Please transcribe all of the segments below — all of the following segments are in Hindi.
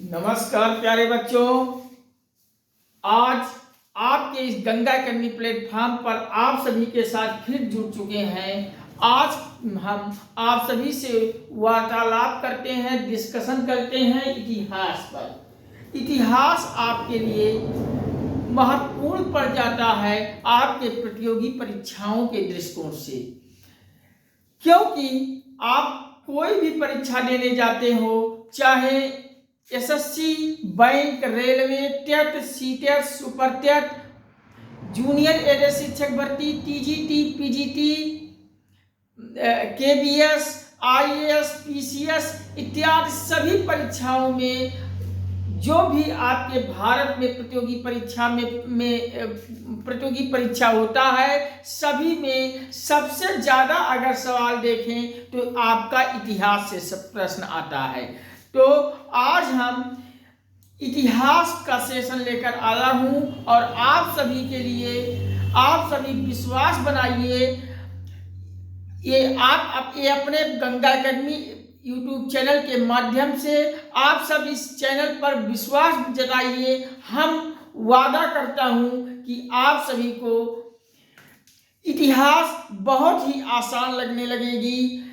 नमस्कार प्यारे बच्चों। आज आपके इस गंगा अकेडमी प्लेटफॉर्म पर आप सभी के साथ फिर जुड़ चुके हैं। आज हम आप सभी से वार्तालाप करते हैं, डिस्कशन करते हैं इतिहास पर। इतिहास आपके लिए महत्वपूर्ण पड़ जाता है आपके प्रतियोगी परीक्षाओं के दृष्टिकोण से, क्योंकि आप कोई भी परीक्षा देने जाते हो, चाहे SSC, bank, railway, TET, CTET, super TET, junior aided शिक्षक भर्ती, TGT, PGT, KVS, IAS, PCS इत्यादि सभी परीक्षाओं में जो भी आपके भारत में प्रतियोगी परीक्षा होता है, सभी में सबसे ज़्यादा अगर सवाल देखें तो आपका इतिहास से सब प्रश्न आता है। तो आज हम इतिहास का सेशन लेकर आया हूँ और आप सभी के लिए आप सभी विश्वास बनाइए। ये अपने गंगा अकेडमी यूट्यूब चैनल के माध्यम से आप सब इस चैनल पर विश्वास जताइए। हम वादा करता हूँ कि आप सभी को इतिहास बहुत ही आसान लगने लगेगी।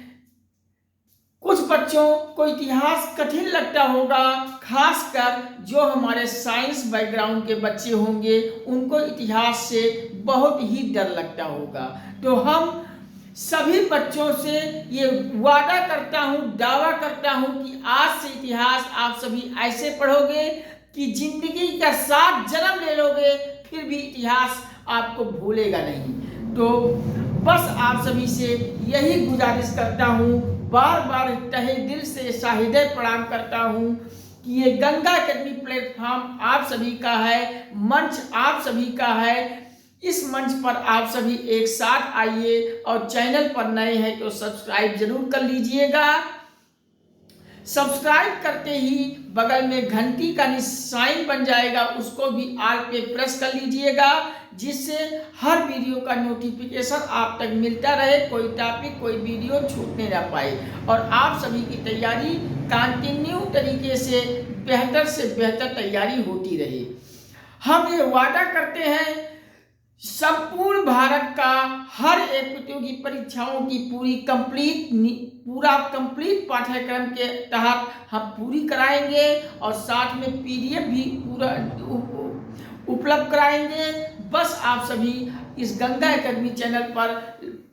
कुछ बच्चों को इतिहास कठिन लगता होगा, खासकर जो हमारे साइंस बैकग्राउंड के बच्चे होंगे उनको इतिहास से बहुत ही डर लगता होगा। तो हम सभी बच्चों से ये वादा करता हूँ, दावा करता हूँ कि आज से इतिहास आप सभी ऐसे पढ़ोगे कि जिंदगी का 7 जन्म ले लोगे, फिर भी इतिहास आपको भूलेगा नहीं। तो बस आप सभी से यही गुजारिश करता हूँ, बार बार तहे दिल से शाहिदे प्रणाम करता हूँ कि ये गंगा अकेडमी प्लेटफॉर्म आप सभी का है, मंच आप सभी का है। इस मंच पर आप सभी एक साथ आइए और चैनल पर नए हैं तो सब्सक्राइब जरूर कर लीजिएगा। सब्सक्राइब करते ही बगल में घंटी का निशान बन जाएगा, उसको भी ऑल पे प्रेस कर लीजिएगा, जिससे हर वीडियो का नोटिफिकेशन आप तक मिलता रहे, कोई टॉपिक कोई वीडियो छूटने ना पाए और आप सभी की तैयारी कंटिन्यू तरीके से बेहतर तैयारी होती रहे। हम ये वादा करते हैं संपूर्ण भारत का हर एक प्रतियोगी परीक्षाओं की पूरा कंप्लीट पाठ्यक्रम के तहत हम पूरी कराएंगे और साथ में पीडीएफ भी पूरा उपलब्ध कराएंगे। बस आप सभी इस गंगा अकेडमी चैनल पर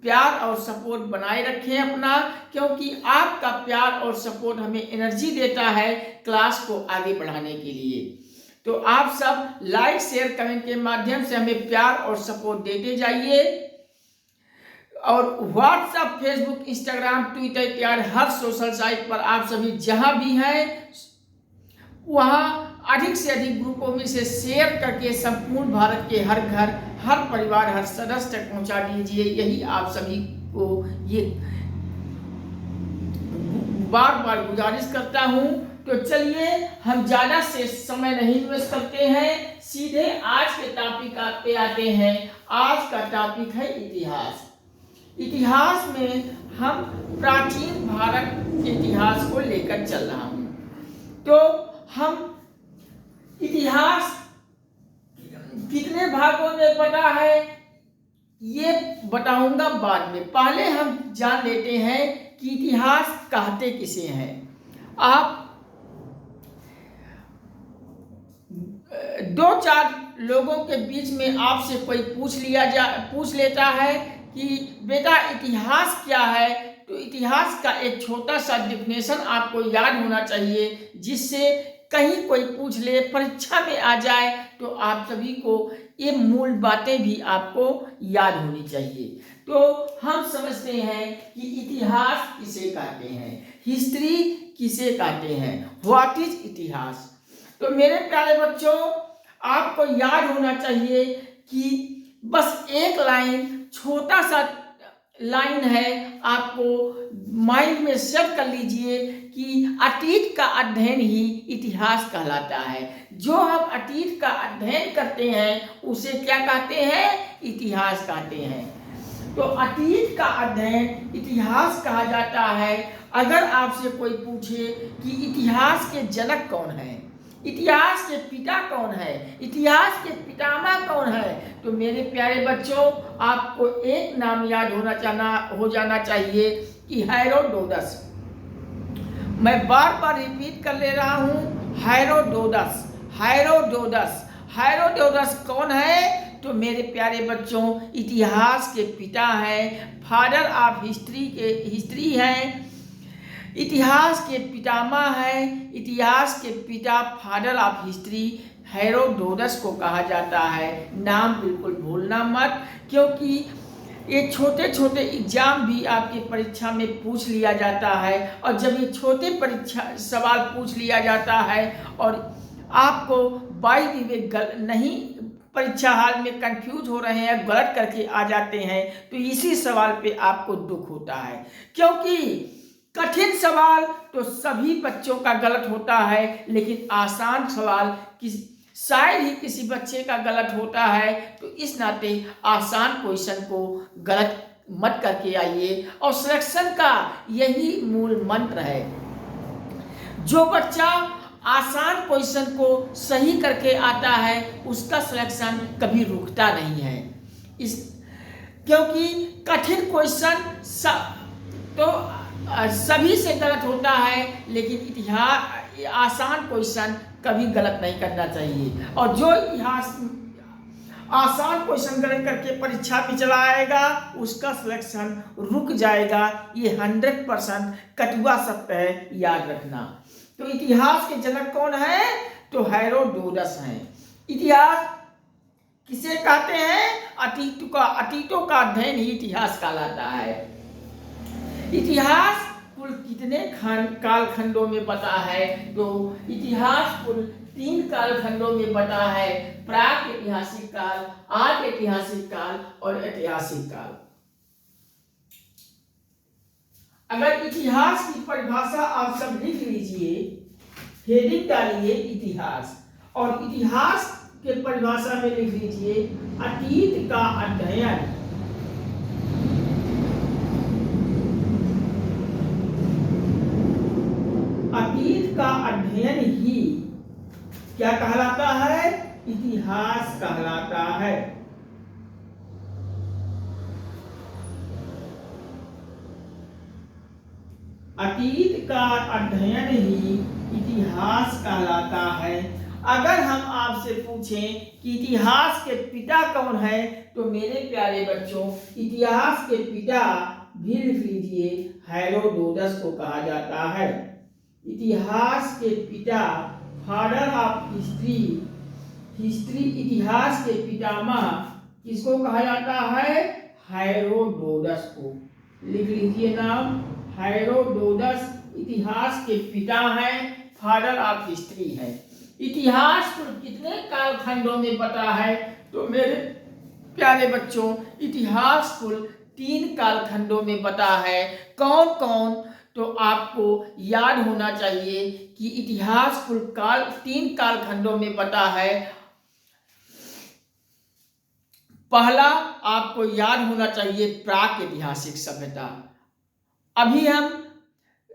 प्यार और सपोर्ट बनाए रखें अपना, क्योंकि आपका प्यार और सपोर्ट हमें एनर्जी देता है क्लास को आगे बढ़ाने के लिए। तो आप सब लाइक शेयर कमेंट के माध्यम से हमें प्यार और सपोर्ट देते जाइए और व्हाट्सएप, फेसबुक, इंस्टाग्राम, ट्विटर इत्यादि हर सोशल साइट पर आप सभी जहां भी हैं वहां अधिक से अधिक ग्रुपों में से शेयर करके संपूर्ण भारत के हर घर, हर परिवार, हर सदस्य तक पहुंचा दीजिए। यही आप सभी को ये बार बार गुजारिश करता हूं। तो चलिए हम ज़्यादा से समय नहीं वेस्ट करते हैं, सीधे आज के टॉपिक पे आते हैं। आज का टॉपिक है इतिहास। इतिहास में हम प्राचीन भारत के इतिहास को लेकर चल रहा हूँ। तो हम इतिहास कितने भागों में बटा है ये बताऊंगा बाद में। पहले हम जान लेते हैं कि इतिहास कहते किसे हैं। आप 2-4 लोगों के बीच में आपसे कोई पूछ लेता है कि बेटा इतिहास क्या है, तो इतिहास का एक छोटा सा डेफिनेशन आपको याद होना चाहिए, जिससे कहीं कोई पूछ ले, परीक्षा में आ जाए तो आप सभी को ये मूल बातें भी आपको याद होनी चाहिए। तो हम समझते हैं कि इतिहास किसे कहते हैं, हिस्ट्री किसे कहते हैं, व्हाट इज इतिहास। तो मेरे प्यारे बच्चों, आपको याद होना चाहिए कि बस एक लाइन, छोटा सा लाइन है, आपको माइंड में सेट कर लीजिए कि अतीत का अध्ययन ही इतिहास कहलाता है। जो हम अतीत का अध्ययन करते हैं उसे क्या कहते हैं, इतिहास कहते हैं। तो अतीत का अध्ययन इतिहास कहा जाता है। अगर आपसे कोई पूछे कि इतिहास के जनक कौन है, इतिहास के पिता कौन है, इतिहास के पितामह कौन है, तो मेरे प्यारे बच्चों आपको एक नाम याद हो जाना चाहिए कि हेरोडोटस। मैं बार बार रिपीट कर ले रहा हूं, हेरोडोटस। हेरोडोटस हेरोडोटस कौन है? तो मेरे प्यारे बच्चों इतिहास के पिता हैं, फादर ऑफ हिस्ट्री हैं, इतिहास के पितामह हैं, इतिहास के पिता, फादर ऑफ हिस्ट्री हेरोडोटस को कहा जाता है। नाम बिल्कुल भूलना मत, क्योंकि ये छोटे छोटे एग्जाम भी आपकी परीक्षा में पूछ लिया जाता है। और जब ये छोटे परीक्षा सवाल पूछ लिया जाता है और आपको बाई द वे नहीं परीक्षा हाल में कंफ्यूज हो रहे हैं, गलत करके आ जाते हैं, तो इसी सवाल पे आपको दुख होता है। क्योंकि कठिन सवाल तो सभी बच्चों का गलत होता है, लेकिन आसान सवाल शायद ही किसी बच्चे का गलत होता है। तो इस नाते आसान क्वेश्चन को गलत मत करके आइए। और सिलेक्शन का यही मूल मंत्र है, जो बच्चा आसान क्वेश्चन को सही करके आता है उसका सिलेक्शन कभी रुकता नहीं है। क्योंकि कठिन क्वेश्चन तो सभी से गलत होता है, लेकिन इतिहास आसान क्वेश्चन कभी गलत नहीं करना चाहिए। और जो इतिहास आसान क्वेश्चन गलत करके परीक्षा में चला आएगा उसका सिलेक्शन रुक जाएगा। ये 100% कटुआ सत्य है, याद रखना। तो इतिहास के जनक कौन है? तो हेरोडोटस हैं। इतिहास किसे कहते हैं? अतीतों का अध्ययन ही इतिहास कहलाता है। इतिहास कुल कितने कालखंडों में बटा है? तो इतिहास कुल 3 कालखंडों में बटा है, प्राक ऐतिहासिक काल, आद्य ऐतिहासिक काल और ऐतिहासिक काल। अगर इतिहास की परिभाषा आप सब लिख लीजिए, हेडिंग डालिए इतिहास, और इतिहास के परिभाषा में लिख लीजिए अतीत का अध्ययन। अतीत का अध्ययन ही क्या कहलाता है? इतिहास कहलाता है। अतीत का अध्ययन ही इतिहास कहलाता है। अगर हम आपसे पूछें कि इतिहास के पिता कौन है, तो मेरे प्यारे बच्चों इतिहास के पिता भी लिख लीजिए, हेरोडोटस को कहा जाता है। इतिहास के पिता, फादर ऑफ हिस्ट्री इतिहास के पितामह किसको कहा जाता है? हेरोडोटस को। लिख लीजिए नाम, हेरोडोटस इतिहास के पिता हैं, फादर ऑफ हिस्ट्री है। इतिहास कुल कितने कालखंडों में बटा है? तो मेरे प्यारे बच्चों इतिहास कुल 3 कालखंडों में बटा है। कौन कौन? तो आपको याद होना चाहिए कि इतिहास कुल 3 कालखंडों में बटा है। पहला आपको याद होना चाहिए प्राक ऐतिहासिक सभ्यता। अभी हम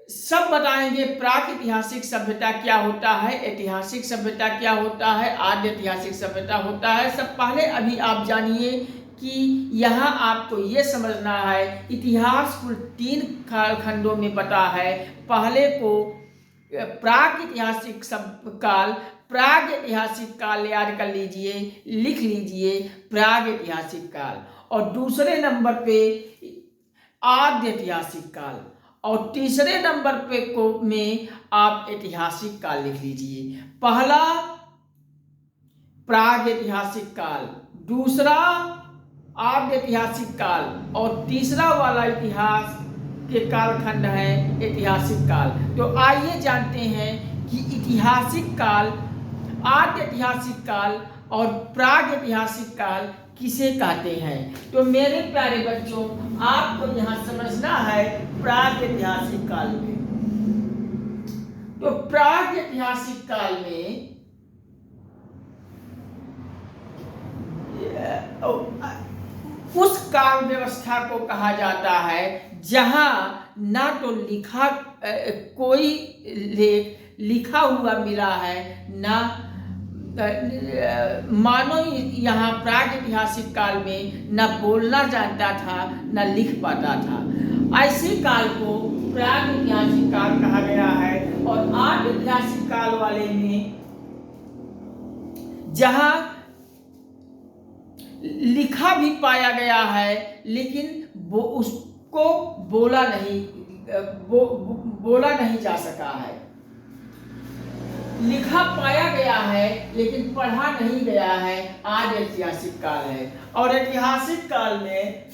सब बताएंगे प्राक ऐतिहासिक सभ्यता क्या होता है, ऐतिहासिक सभ्यता क्या होता है, आद्य ऐतिहासिक सभ्यता होता है। सब पहले अभी आप जानिए कि यहाँ आपको ये समझना है इतिहास कुल 3 कालखंडों में बटा है। पहले को प्राक ऐतिहासिक काल, प्राग ऐतिहासिक काल याद कर लीजिए, लिख लीजिए प्राग ऐतिहासिक काल। और दूसरे नंबर पे आद्य ऐतिहासिक काल, और तीसरे नंबर पे में आप ऐतिहासिक काल लिख लीजिए। पहला प्राग ऐतिहासिक काल, दूसरा आद्य ऐतिहासिक काल, और तीसरा वाला इतिहास के कालखंड है ऐतिहासिक काल। तो आइए जानते हैं कि ऐतिहासिक काल, आद्य ऐतिहासिक काल और प्राग ऐतिहासिक काल किसे कहते हैं। तो मेरे प्यारे बच्चों आपको यहाँ समझना है प्राग ऐतिहासिक काल में। तो प्राग ऐतिहासिक काल में उस काल व्यवस्था को कहा जाता है जहां ना तो लिखा कोई लेख लिखा हुआ मिला है, ना मानव यहाँ प्रागैतिहासिक काल में न बोलना जानता था न लिख पाता था। ऐसे काल को प्रागैतिहासिक काल कहा गया है। और आर्य ऐतिहासिक काल वाले में जहाँ लिखा भी पाया गया है लेकिन वो उसको बोला नहीं जा सका है। लिखा पाया गया है लेकिन पढ़ा नहीं गया है, आज ऐतिहासिक काल है। और ऐतिहासिक काल में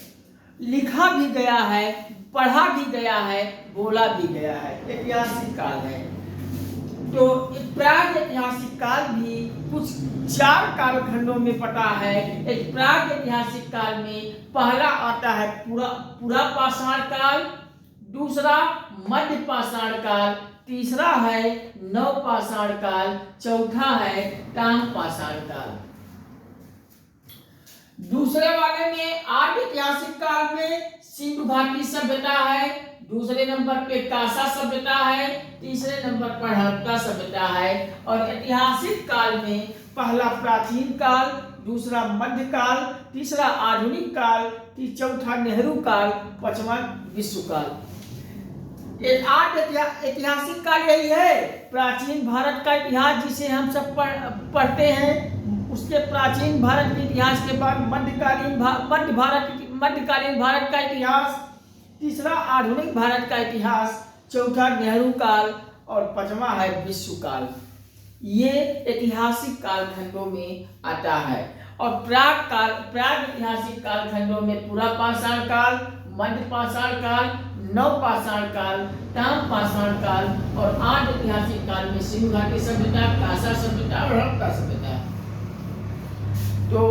लिखा भी गया है, पढ़ा भी गया है, बोला भी गया है, ऐतिहासिक काल है। तो प्राग ऐतिहासिक काल भी कुछ 4 कालखंडों में पता है। एक प्राग ऐतिहासिक काल में पहला आता है पूरा पाषाण काल, दूसरा मध्य पाषाण काल, तीसरा है नव पाषाण काल, चौथा है ताम पाषाण काल। दूसरे वाले में आर्य ऐतिहासिक काल में सिंधु घाटी सभ्यता है, दूसरे नंबर पे कासा सभ्यता है, तीसरे नंबर पर हड़प्पा सभ्यता है। और ऐतिहासिक काल में पहला प्राचीन काल, दूसरा मध्य काल, तीसरा आधुनिक काल, चौथा नेहरू काल, पांचवा विश्व काल। ऐतिहासिक काल यही है, प्राचीन भारत का इतिहास जिसे हम सब पढ़ते हैं। उसके प्राचीन भारत के इतिहास के बाद मध्यकालीन भारत का इतिहास, तीसरा आधुनिक भारत का इतिहास, चौथा नेहरू काल और पांचवा है विश्व काल। ये ऐतिहासिक कालखंडों में आता है। और प्राग ऐतिहासिक कालखंडों में पूरा पाषाण काल, मध्य पाषाण काल, नव पाषाण काल, ताम पाषाण काल और आर्य ऐतिहासिक काल में सिंधु घाटी सभ्यता, कासा सभ्यता और हड़प्पा सभ्यता। तो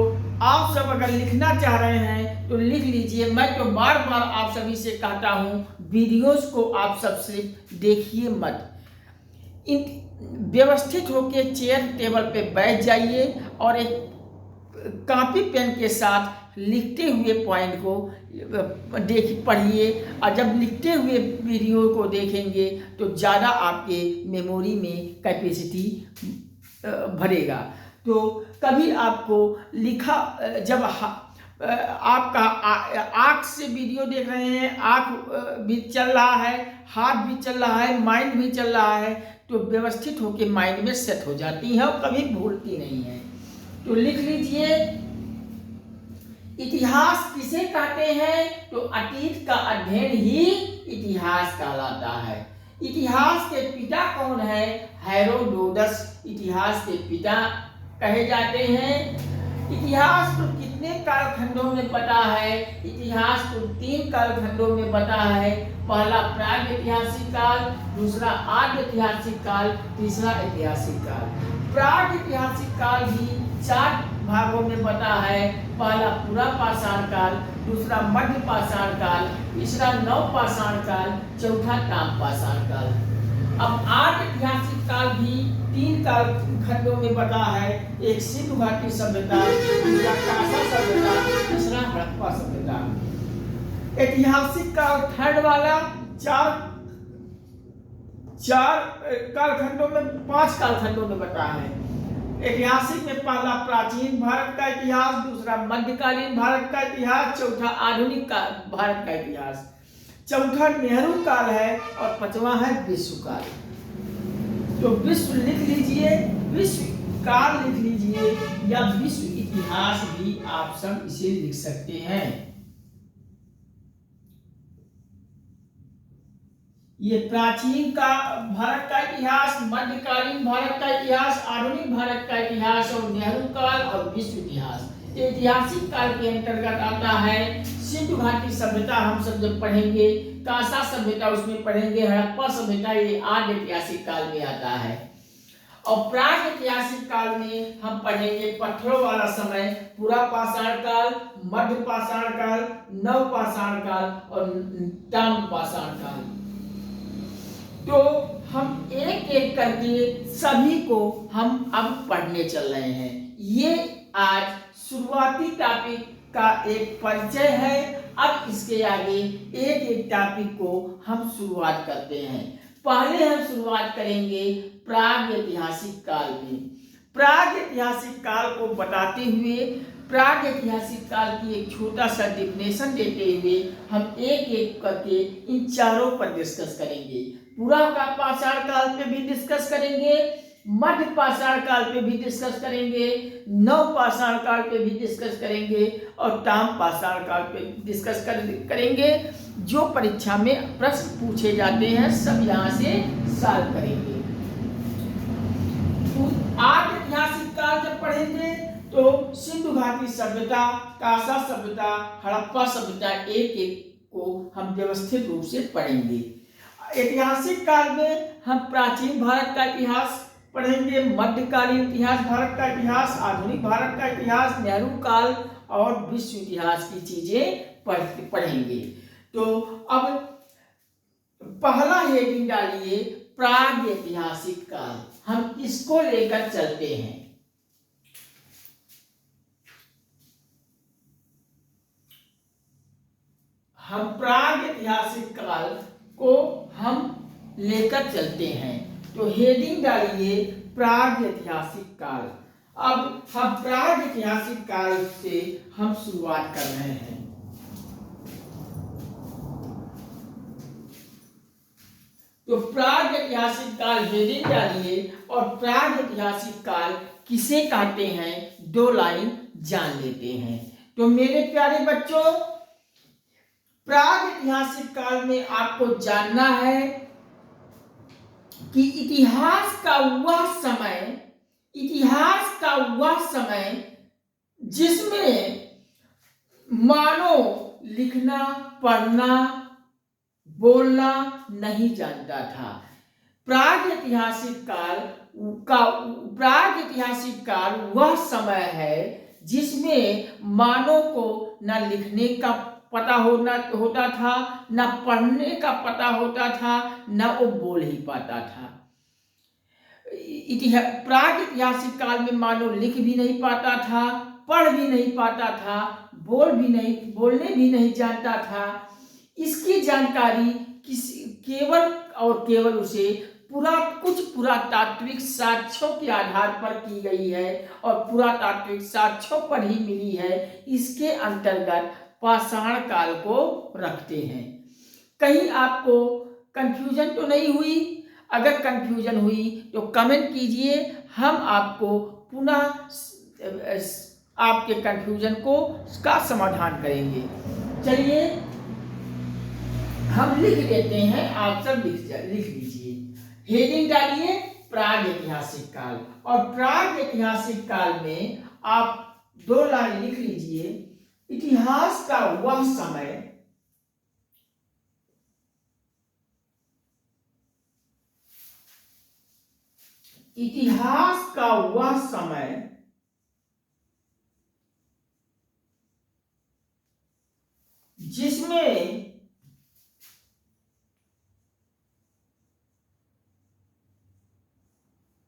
आप सब अगर लिखना चाह रहे हैं तो लिख लीजिए। मैं तो बार बार आप सभी से कहता हूँ, वीडियोस को आप सबसे देखिए मत, व्यवस्थित होकर चेयर टेबल पे बैठ जाइए और एक कॉपी पेन के साथ लिखते हुए पॉइंट को पढ़िए। और जब लिखते हुए वीडियो को देखेंगे तो ज़्यादा आपके मेमोरी में कैपेसिटी भरेगा। तो कभी आपको लिखा, जब आपका आँख से वीडियो देख रहे हैं, आँख भी चल रहा है, हाथ भी चल रहा है, माइंड भी चल रहा है, तो व्यवस्थित होकर माइंड में सेट हो जाती है और कभी भूलती नहीं है। तो लिख लीजिए। इतिहास किसे कहते हैं? तो अतीत का अध्ययन ही इतिहास कहलाता है। इतिहास के पिता कौन है? हेरोडोटस इतिहास के पिता कहे जाते हैं। इतिहास को कितने कालखंडों में पता है? इतिहास को 3 कालखंडों में पता है। पहला प्रागैतिहासिक काल, दूसरा आर्य ऐतिहासिक काल, तीसरा ऐतिहासिक काल। प्रागैतिहासिक काल भी 4 भागों में बटा है। पहला पूरा पाषाण काल, दूसरा मध्य पाषाण काल, तीसरा नव पाषाण काल, चौथा ताम पाषाण काल। अब आर्य ऐतिहासिक काल भी 3 काल खंडों में बटा है। एक सिंधु घाटी सभ्यता, दूसरा कासा सभ्यता, तीसरा हड़प्पा सभ्यता। ऐतिहासिक काल थर्ड वाला 4 कालखंडों में 5 कालखंडों में बटा है। ऐतिहासिक में पहला प्राचीन भारत का इतिहास, दूसरा मध्यकालीन भारत का इतिहास, चौथा आधुनिक भारत का इतिहास, चौथा नेहरू काल है और 5वां है विश्व काल। तो विश्व लिख लीजिए, विश्व काल लिख लीजिए, या विश्व इतिहास भी आप सब इसे लिख सकते हैं। ये प्राचीन का भारत का इतिहास, मध्यकालीन भारत का इतिहास, आधुनिक भारत का इतिहास और नेहरू काल और विश्व इतिहास। ऐतिहासिक काल के अंतर्गत आता है सिंधु घाटी सभ्यता, हम सब जब पढ़ेंगे, कासा सभ्यता उसमें पढ़ेंगे, हड़प्पा सभ्यता ये आर्य ऐतिहासिक काल में आता है। और प्राग ऐतिहासिक काल में हम पढ़ेंगे पत्थरों वाला समय, पूरा पाषाण काल, मध्य पाषाण काल, नव पाषाण काल और ताम पाषाण काल। तो हम एक एक करके सभी को हम अब पढ़ने चल रहे हैं। ये आज शुरुआती टॉपिक का एक परिचय है। अब इसके आगे एक एक टॉपिक को हम शुरुआत करते हैं। पहले हम शुरुआत करेंगे प्राग ऐतिहासिक काल में। प्राग ऐतिहासिक काल को बताते हुए, प्राग ऐतिहासिक काल की एक छोटा सा डिफिनेशन देते हुए हम एक एक करके इन चारों पर डिस्कस करेंगे। पूरा का पाषाण काल पे भी डिस्कस करेंगे, मध्य पाषाण काल पे भी डिस्कस करेंगे, नव पाषाण काल पे भी डिस्कस करेंगे और ताम पाषाण काल पे डिस्कस करेंगे। जो परीक्षा में प्रश्न पूछे जाते हैं सब यहाँ से सॉल्व करेंगे। आज ऐतिहासिक काल जब पढ़ेंगे तो सिंधु घाटी सभ्यता, कासा सभ्यता, हड़प्पा सभ्यता एक एक को हम व्यवस्थित रूप से पढ़ेंगे। ऐतिहासिक काल में हम प्राचीन भारत का इतिहास पढ़ेंगे, मध्यकालीन इतिहास भारत का इतिहास, आधुनिक भारत का इतिहास, नेहरू काल और विश्व इतिहास की चीजें पढ़ेंगे। तो अब पहला हेडिंग डालिए प्राग ऐतिहासिक काल। हम इसको लेकर चलते हैं। हम प्राग ऐतिहासिक काल को हम लेकर चलते हैं। तो हेडिंग डालिए प्राग ऐतिहासिक काल। अब हम प्राग ऐतिहासिक काल से हम शुरुआत कर रहे हैं। तो प्राग ऐतिहासिक काल हेडिंग डालिए और प्राग ऐतिहासिक काल किसे कहते हैं 2 लाइन जान लेते हैं। तो मेरे प्यारे बच्चों, प्राग ऐतिहासिक काल में आपको जानना है कि इतिहास का वह समय जिसमें मानव लिखना, पढ़ना, बोलना नहीं जानता था। प्राग ऐतिहासिक काल वह समय है जिसमें मानव को न लिखने का पता होता था, न पढ़ने का पता होता था, न वो बोल ही पाता था। प्राग ऐतिहासिक काल में मानव लिख भी नहीं पाता था, पढ़ भी नहीं पाता था, बोलने भी नहीं जानता था। इसकी जानकारी केवल उसे कुछ पुरातात्विक साक्ष्यों के आधार पर की गई है और पुरातात्विक साक्ष्यों पर ही मिली है। इसके अंतर्गत पाषाण काल को रखते हैं। कहीं आपको कंफ्यूजन तो नहीं हुई? अगर कंफ्यूजन हुई तो कमेंट कीजिए, हम आपको पुनः आपके कंफ्यूजन का समाधान करेंगे। चलिए हम लिख देते हैं, आप सब लिख लीजिए। हेडिंग डालिए प्राग ऐतिहासिक काल और प्राग ऐतिहासिक काल में आप 2 लाइन लिख लीजिए। इतिहास का वह समय जिसमें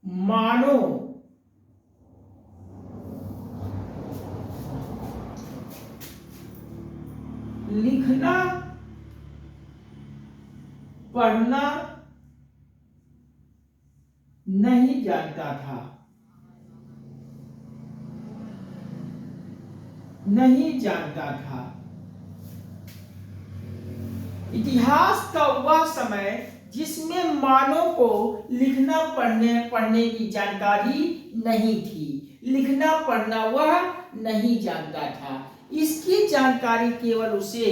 मानव लिखना, पढ़ना नहीं जानता था। इतिहास का वह समय जिसमें मानव को लिखना पढ़ने की जानकारी नहीं थी, लिखना पढ़ना वह नहीं जानता था। इसकी जानकारी केवल उसे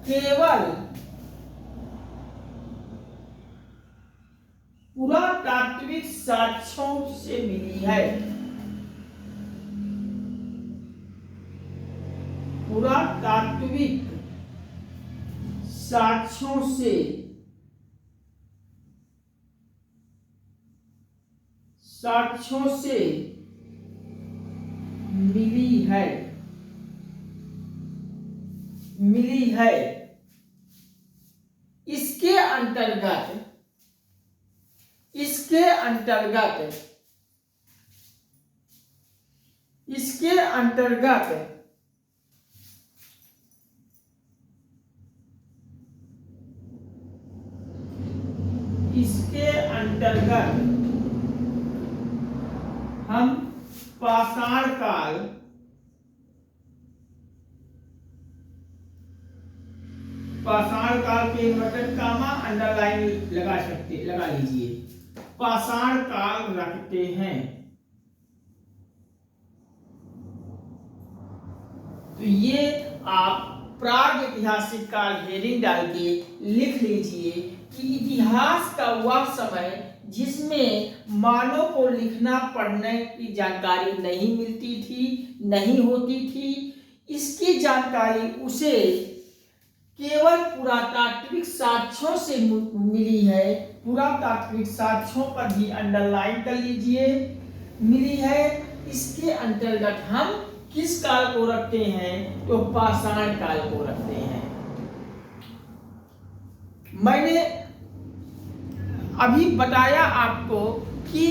केवल पुरातात्विक साक्ष्यों से मिली है। पुरातात्विक साक्ष्यों से मिली है। इसके अंतर्गत इसके अंतर्गत हम पाषाण काल के इन्वर्टेड कामा अंडरलाइन लगा लीजिए, पाषाण काल रखते हैं। तो ये आप प्राग ऐतिहासिक काल हेडिंग डाल के लिख लीजिए कि इतिहास का वह समय जिसमें मानव को लिखना पढ़ने की जानकारी नहीं मिलती थी, नहीं होती थी। इसकी जानकारी उसे केवल पुरातात्विक साक्ष्यों से मिली है। पुरातात्विक साक्ष्यों पर भी अंडरलाइन कर लीजिए, मिली है। इसके अंतर्गत हम किस काल को रखते हैं? तो पाषाण काल को रखते हैं। मैंने अभी बताया आपको कि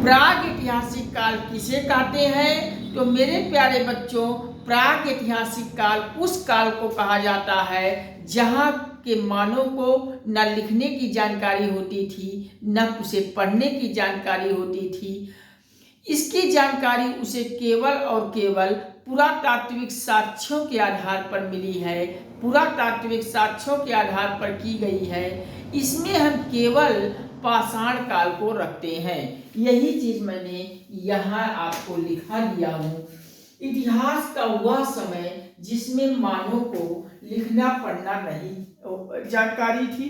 प्राग ऐतिहासिक काल किसे कहते हैं। तो मेरे प्यारे बच्चों, प्राग ऐतिहासिक काल उस काल को कहा जाता है जहाँ के मानव को न लिखने की जानकारी होती थी, न उसे पढ़ने की जानकारी होती थी। इसकी जानकारी उसे केवल और केवल पुरातात्विक साक्ष्यों के आधार पर मिली है, पुरातात्विक साक्ष्यों के आधार पर की गई है। इसमें हम केवल पाषाण काल को रखते हैं। यही चीज मैंने यहाँ आपको लिखा दिया हूँ। इतिहास का वह समय जिसमें मानव को लिखना पढ़ना नहीं जानकारी थी,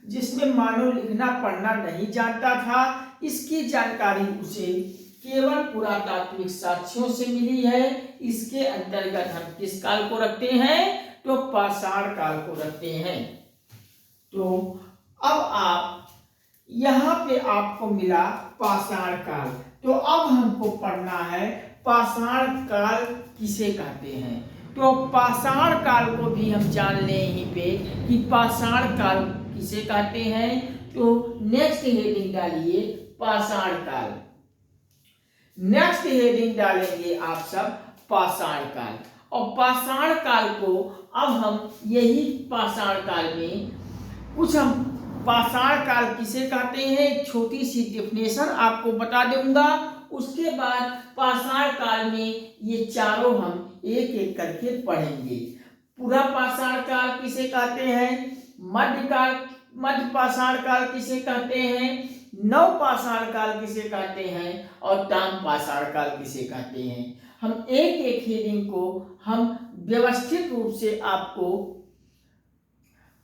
जिसमें मानव लिखना पढ़ना नहीं जानता था। इसकी जानकारी उसे केवल पुरातात्विक साक्ष्यों से मिली है। इसके अंतर्गत हम किस काल को रखते हैं? तो पाषाण काल को रखते हैं। तो अब आप यहाँ पे आपको मिला पाषाण काल। तो अब हमको पढ़ना है पाषाण काल किसे कहते हैं। तो पाषाण काल को भी हम जान लें यहीं पे कि पाषाण काल किसे कहते हैं। तो नेक्स्ट हेडिंग डालिए पाषाण काल। नेक्स्ट हेडिंग डालेंगे आप सब पाषाण काल। और पाषाण काल को अब हम यही पाषाण काल में कुछ हम पाषाण काल किसे कहते हैं एक छोटी सी डेफिनेशन आपको बता दूंगा। उसके बाद पाषाण काल में ये चारों हम एक एक करके पढ़ेंगे। पूरा पाषाण काल किसे कहते हैं, मध्य पाषाण काल किसे कहते हैं, नव पाषाण काल किसे कहते हैं और ताम पाषाण काल किसे कहते हैं। हम एक एक हेडिंग को हम व्यवस्थित रूप से आपको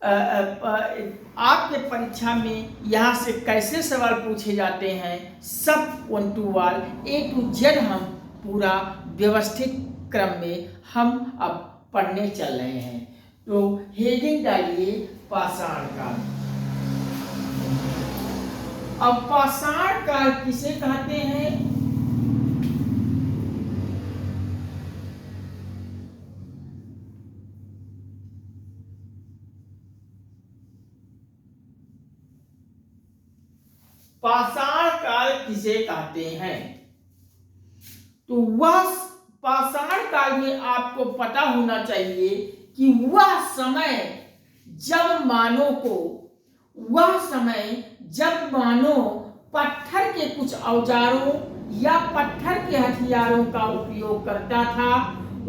आपके परीक्षा में यहाँ से कैसे सवाल पूछे जाते हैं सब 1 to 1 A to Z हम पूरा व्यवस्थित क्रम में हम अब पढ़ने चल रहे हैं। तो हेडिंग डालिए पाषाण काल। अब पाषाण काल किसे कहते हैं। पाषाण काल किसे कहते हैं। तो वह पाषाण काल में आपको पता होना चाहिए कि वह समय जब मानव पत्थर के कुछ औजारों या पत्थर के हथियारों का उपयोग करता था,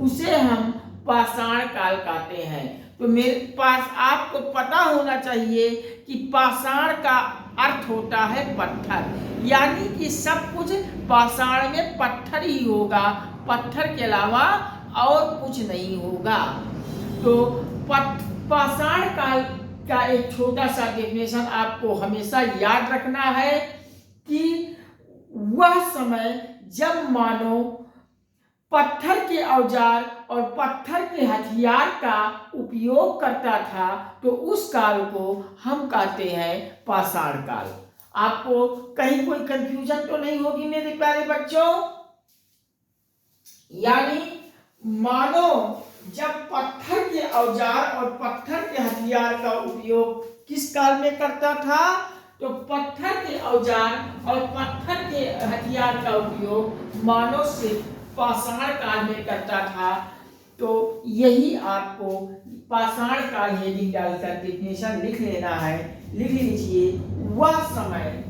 उसे हम पाषाण काल कहते हैं। तो मेरे पास आपको पता होना चाहिए कि पाषाण का अर्थ होता है पत्थर, यानी कि सब कुछ पाषाण में पत्थर ही होगा, पत्थर के अलावा और कुछ नहीं होगा। तो पाषाण काल का एक छोटा सा डेफिनेशन आपको हमेशा याद रखना है कि वह समय जब मानव पत्थर के औजार और पत्थर के हथियार का उपयोग करता था, तो उस काल को हम कहते हैं पाषाण काल। आपको कहीं कोई कंफ्यूजन तो नहीं होगी मेरे प्यारे बच्चों। यानी मानव जब पत्थर के औजार और पत्थर के हथियार का उपयोग किस काल में करता था, तो पत्थर के औजार और पत्थर के हथियार का उपयोग मानव सिर्फ पाषाण काल में करता था। तो यही आपको पाषाण काल हेडिंग डालकर डेफिनेशन लिख लेना है। लिख लीजिए, वह समय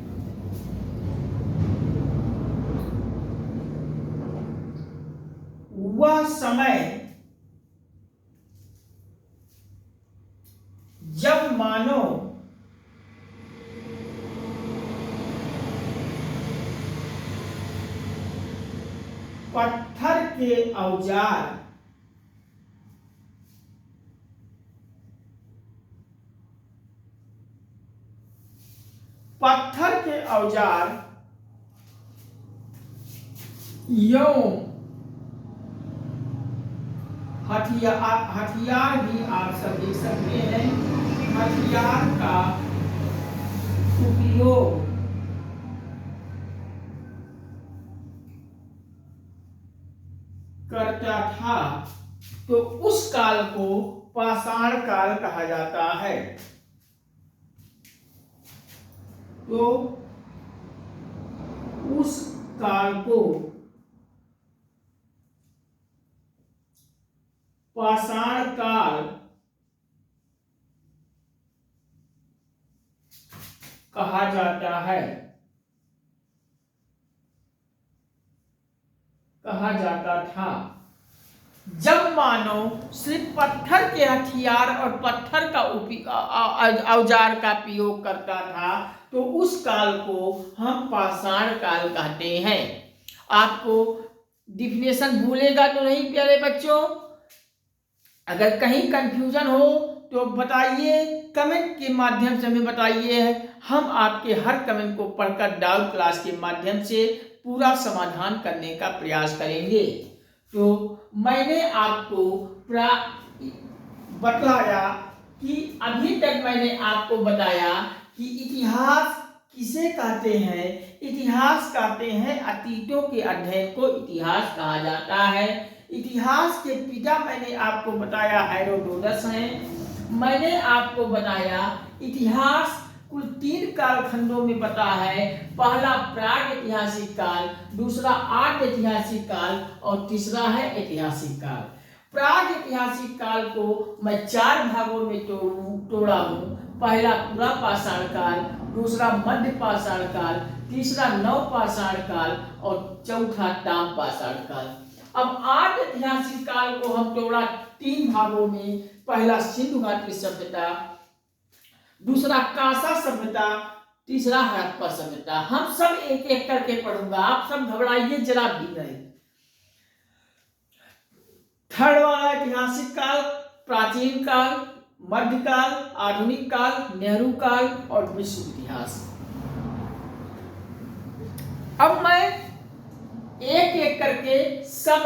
जब मानव पत्थर के औजार एवं हथियार भी आप सब देख सकते हैं, हथियार का उपयोग करता था, तो उस काल को पाषाण काल कहा जाता है। तो उस काल को पाषाण काल कहा जाता है, कहा जाता था। जब मानव सिर्फ पत्थर के हथियार और पत्थर का औजार का प्रयोग करता था, तो उस काल को हम पाषाण काल कहते हैं। आपको डिफिनेशन भूलेगा तो नहीं प्यारे बच्चों। अगर कहीं कंफ्यूजन हो तो बताइए, कमेंट के माध्यम से हमें बताइए। हम आपके हर कमेंट को पढ़कर डाउट क्लास के माध्यम से पूरा समाधान करने का प्रयास करेंगे। तो मैंने आपको बतलाया कि अभी तक मैंने आपको बताया कि इतिहास किसे कहते हैं। इतिहास कहते हैं अतीतों के अध्ययन को इतिहास कहा जाता है। इतिहास के पिता मैंने आपको बताया हेरोडोटस हैं। मैंने आपको बताया इतिहास कुल 3 कालखंडों में बता है। पहला प्राग ऐतिहासिक काल, दूसरा आद्य ऐतिहासिक काल और तीसरा है ऐतिहासिक काल। प्राग ऐतिहासिक काल को मैं 4 भागों में तोड़ा हूँ। पहला पूरा पाषाण काल, दूसरा मध्य पाषाण काल, तीसरा नव पाषाण काल और चौथा ताम पाषाण काल। अब आद्य ऐतिहासिक काल को हम तोड़ा 3 भागों में। पहला सिंधु घाटी सभ्यता, दूसरा कांसा सभ्यता, तीसरा हड़प्पा सभ्यता। हम सब एक एक करके पढ़ूंगा, आप सब घबराइए जरा भी नहीं। थर्ड वाला ऐतिहासिक काल, प्राचीन काल, मध्यकाल, आधुनिक काल, नेहरू काल और विश्व इतिहास। अब मैं एक एक करके सब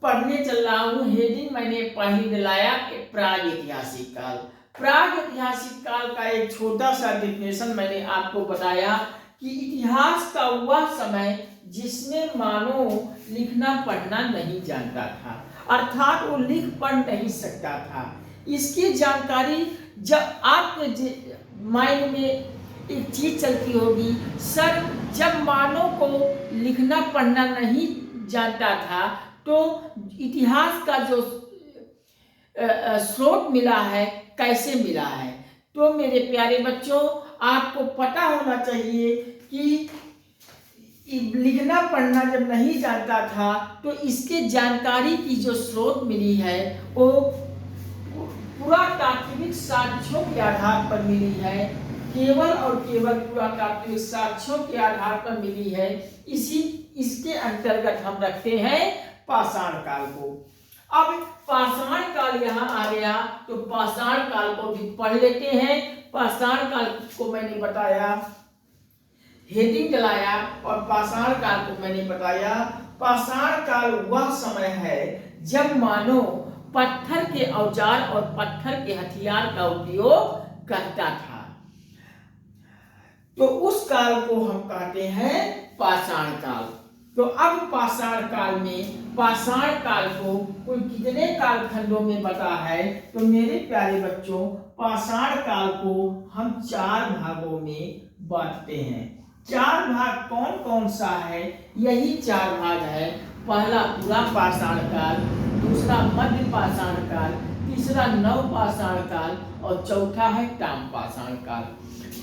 पढ़ने चल रहा हूं। हेडिंग मैंने पहली दिलाया प्राग ऐतिहासिक काल। प्राग ऐतिहासिक काल का एक छोटा सा डेफिनेशन मैंने आपको बताया कि इतिहास का वह समय जिसमें मानव लिखना पढ़ना नहीं जानता था, अर्थात वो लिख पढ़ नहीं सकता था। इसकी जानकारी जब आपके माइंड में एक चीज चलती होगी, सर जब मानव को लिखना पढ़ना नहीं जानता था तो इतिहास का जो स्रोत मिला है कैसे मिला है। तो मेरे प्यारे बच्चों, आपको पता होना चाहिए कि लिखना पढ़ना जब नहीं जानता था तो इसके जानकारी की जो स्रोत मिली है वो पुरातात्विक साक्ष्यों के आधार पर मिली है। केवल और केवल पुरातात्विक साक्ष्यों के आधार पर मिली है। इसके अंतर्गत हम रखते हैं पाषाण काल को। अब पाषाण काल यहाँ आ गया तो पाषाण काल को भी पढ़ लेते हैं। पाषाण काल को मैंने बताया, हेडिंग चलाया और पाषाण काल को मैंने बताया। पाषाण काल वह समय है जब मानव पत्थर के औजार और पत्थर के हथियार का उपयोग करता था, तो उस काल को हम कहते हैं पाषाण काल। तो अब पाषाण काल में, पाषाण काल को कुल कितने कालखंडों में बता है? तो मेरे प्यारे बच्चों, पाषाण काल को हम 4 भागों में बांटते हैं। 4 भाग कौन कौन सा है? यही 4 भाग है। पहला पूरा पाषाण काल, दूसरा मध्य पाषाण काल, तीसरा नव पाषाण काल और चौथा है ताम पाषाण काल।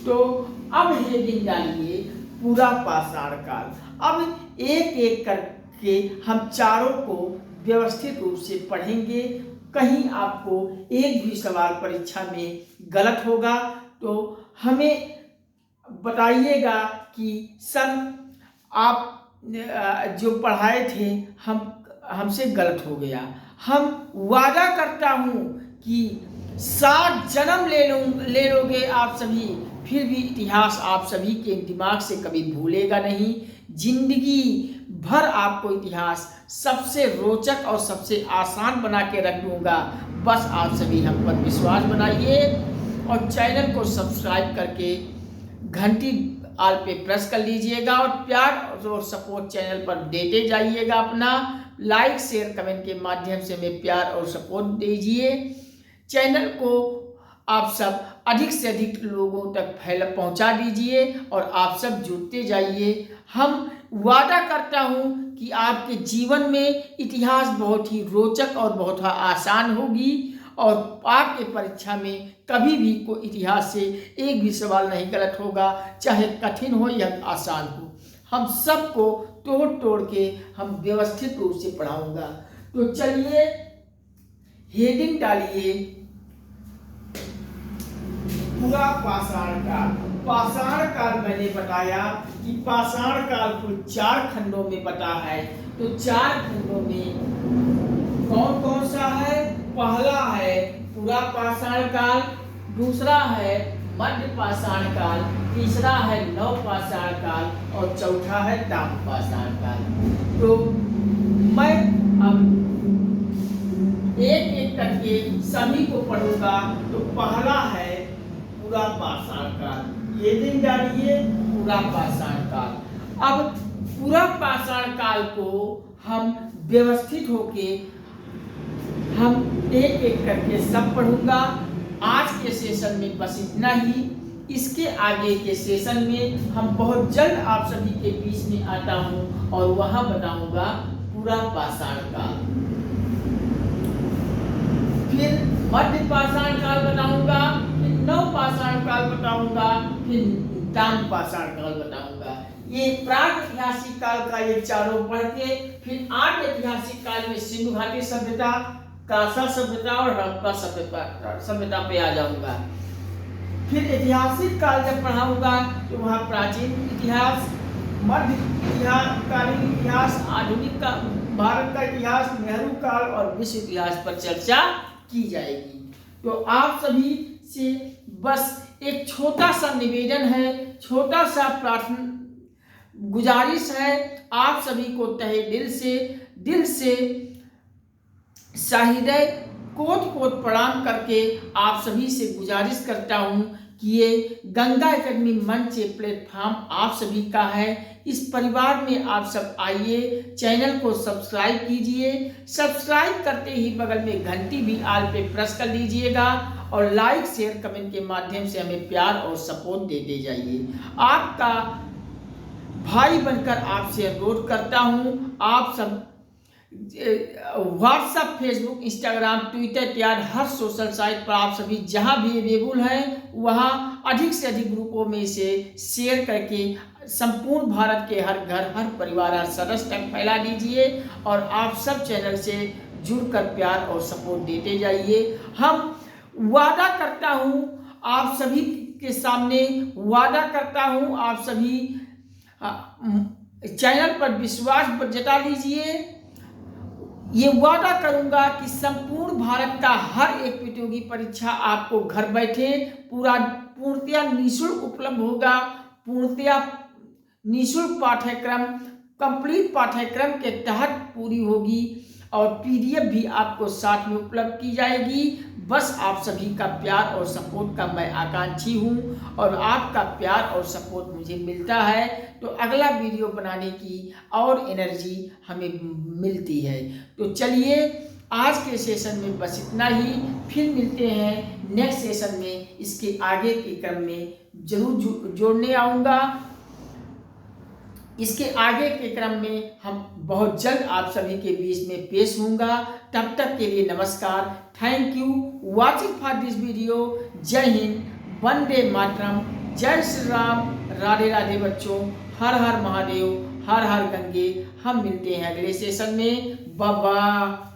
तो अब हेडिंग डालिए पूरा पाषाण काल। अब एक एक करके हम चारों को व्यवस्थित रूप से पढ़ेंगे। कहीं आपको एक भी सवाल परीक्षा में गलत होगा तो हमें बताइएगा कि सर आप जो पढ़ाए थे हमसे गलत हो गया। हम वादा करता हूँ कि 7 जन्म ले लोगे आप सभी, फिर भी इतिहास आप सभी के दिमाग से कभी भूलेगा नहीं। जिंदगी भर आपको इतिहास सबसे रोचक और सबसे आसान बना के रख दूंगा। बस आप सभी हम पर विश्वास बनाइए और चैनल को सब्सक्राइब करके घंटी आल पे प्रेस कर लीजिएगा और प्यार और सपोर्ट चैनल पर देते जाइएगा। अपना लाइक शेयर कमेंट के माध्यम से हमें प्यार और सपोर्ट दीजिए। चैनल को आप सब अधिक से अधिक लोगों तक पहुंचा दीजिए और आप सब जुड़ते जाइए। हम वादा करता हूं कि आपके जीवन में इतिहास बहुत ही रोचक और बहुत ही आसान होगी और आपके परीक्षा में कभी भी कोई इतिहास से एक भी सवाल नहीं गलत होगा, चाहे कठिन हो या आसान हो। हम सबको तोड़ तोड़ के हम व्यवस्थित रूप से पढ़ाऊंगा। तो चलिए हेडिंग डालिए पूरा पाषाण काल। पाषाण काल मैंने बताया कि पाषाण काल कुल 4 खंडों में बटा है। तो 4 खंडों में कौन कौन सा है? पहला है पूरा पाषाण काल, दूसरा है मध्य पाषाण काल, तीसरा है नव पाषाण काल और चौथा है ताम पाषाण काल। तो मैं अब एक एक करके सभी को पढ़ूंगा। तो पहला है पूरा पाषाण काल। ये दिन डालिए पूरा पाषाण काल। अब पूरा पाषाण काल को हम व्यवस्थित होके हम एक एक करके सब पढ़ूंगा। आज के सेशन में बस इतना ही। इसके आगे के सेशन में हम बहुत जल्द आप सभी के बीच में आता हूं और वहां बताऊंगा पूरा पाषाण काल, फिर मध्य पाषाण काल बताऊंगा, फिर नव पाषाण काल बताऊंगा, फिर ताम पाषाण काल बताऊंगा। ये प्राग ऐतिहासिक काल का ये चारों पढ़ के फिर आर्य ऐतिहासिक काल में सिंधु घाटी सभ्यता, कांसा सभ्यता और हड़प्पा सभ्यता पे आ जाऊंगा। फिर ऐतिहासिक काल जब पढ़ाऊंगा तो वहाँ प्राचीन इतिहास, मध्यकालीन इतिहास, आधुनिक का भारत का इतिहास, नेहरू काल और विश्व इतिहास पर चर्चा की जाएगी। तो आप सभी से बस एक छोटा सा निवेदन है, छोटा सा प्रार्थना गुजारिश है। आप सभी को तहे दिल से सहृदय कोट कोट प्रणाम करके आप सभी से गुजारिश करता हूं कि ये गंगा एकेडमी मंच प्लेटफॉर्म आप सभी का है। इस परिवार में आप सब आइए, चैनल को सब्सक्राइब कीजिए। सब्सक्राइब करते ही बगल में घंटी भी आल पे प्रेस कर लीजिएगा और लाइक शेयर कमेंट के माध्यम से हमें प्यार और सपोर्ट देते जाइए। आपका भाई बनकर आपसे अनुरोध करता हूं, आप सब व्हाट्सएप, फेसबुक, इंस्टाग्राम, ट्विटर इत्यादि हर सोशल साइट पर आप सभी जहां भी अवेलेबल हैं वहां अधिक से अधिक ग्रुपों में इसे शेयर करके संपूर्ण भारत के हर घर, हर परिवार, हर सदस्य तक फैला दीजिए और आप सब चैनल से जुड़कर प्यार और सपोर्ट देते जाइए। हम वादा करता हूं आप सभी के सामने, वादा करता हूं आप सभी चैनल पर विश्वास जता लीजिए। ये वादा करूंगा कि संपूर्ण भारत का हर एक प्रतियोगी परीक्षा आपको घर बैठे पूर्णतया निःशुल्क उपलब्ध होगा। पूर्णतया निःशुल्क पाठ्यक्रम, कंप्लीट पाठ्यक्रम के तहत पूरी होगी। और PDF भी आपको साथ में उपलब्ध की जाएगी। बस आप सभी का प्यार और सपोर्ट का मैं आकांक्षी हूँ और आपका प्यार और सपोर्ट मुझे मिलता है तो अगला वीडियो बनाने की और एनर्जी हमें मिलती है। तो चलिए आज के सेशन में बस इतना ही, फिर मिलते हैं नेक्स्ट सेशन में। इसके आगे के क्रम में जरूर जोड़ने आऊँगा। इसके आगे के क्रम में हम बहुत जल्द आप सभी के बीच में पेश होऊंगा। तब तक के लिए नमस्कार, thank you watching for this video. जय हिंद, वंदे मातरम, जय श्री राम, राधे राधे बच्चों, हर हर महादेव, हर हर गंगे। हम मिलते हैं अगले सेशन में। Bye bye.